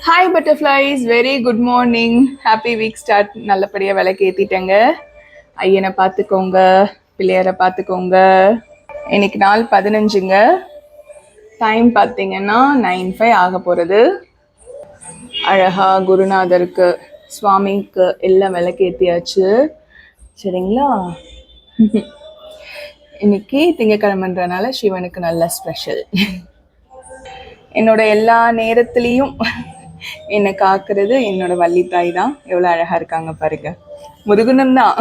Hi butterflies, very good morning. Happy week start. நல்லபடியாக விளக்கு ஏற்றிட்டேங்க. ஐயனை பார்த்துக்கோங்க, பிள்ளையரை பார்த்துக்கோங்க. இன்னைக்கு நாள் 15ங்க. டைம் பார்த்தீங்கன்னா 9:05 ஆக போகிறது. அழகா குருநாதருக்கு, சுவாமிக்கு எல்லாம் விளக்கு ஏற்றியாச்சு. சரிங்களா? இன்னைக்கு திங்கக்கிழமைன்றனால சிவனுக்கு நல்ல ஸ்பெஷல். என்னோட எல்லா நேரத்துலேயும் என்னை காக்குறது என்னோட வள்ளித்தாய் தான். எவ்வளோ அழகா இருக்காங்க பாருங்க. முருகனும் தான்.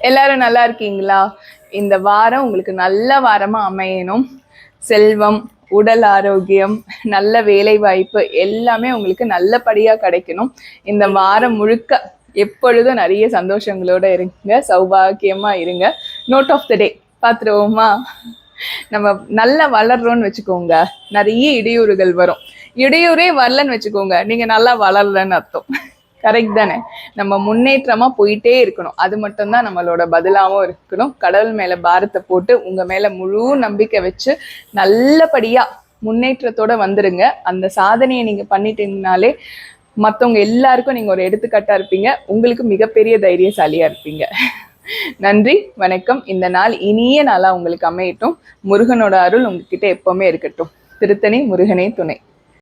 எல்லாரும் நல்லா இருக்கீங்களா? இந்த வாரம் உங்களுக்கு நல்ல வாரமா அமையணும். செல்வம், உடல் ஆரோக்கியம், நல்ல வேலை வாய்ப்பு எல்லாமே உங்களுக்கு நல்லபடியா கிடைக்கணும். இந்த வாரம் முழுக்க எப்பொழுதும் நிறைய சந்தோஷங்களோட இருங்க, சௌபாக்கியமா இருங்க. நோட் ஆஃப் த டே பார்த்துருவோமா? நம்ம நல்லா வளர்றோம்னு வச்சுக்கோங்க, நிறைய இடையூறுகள் வரும். இடையூறே வரலன்னு வச்சுக்கோங்க, நீங்க நல்லா வளரலன்னு அர்த்தம். கரெக்ட் தானே? நம்ம முன்னேற்றமா போயிட்டே இருக்கணும். அது மட்டும்தான் நம்மளோட பதிலாகவும் இருக்கணும். கடவுள் மேல பாரத்தை போட்டு உங்க மேல முழு நம்பிக்கை வச்சு நல்லபடியா முன்னேற்றத்தோட வந்துருங்க. அந்த சாதனையை நீங்க பண்ணிட்டீங்கனாலே மற்றவங்க எல்லாருக்கும் நீங்க ஒரு எடுத்துக்காட்டா இருப்பீங்க. உங்களுக்கு மிகப்பெரிய தைரியசாலியா இருப்பீங்க. நன்றி, வணக்கம். இந்த நாள் இனிய நாளா உங்களுக்கு அமையட்டும். முருகனோட அருள் உங்ககிட்ட எப்பவுமே இருக்கட்டும். திருத்தணி முருகனே துணை.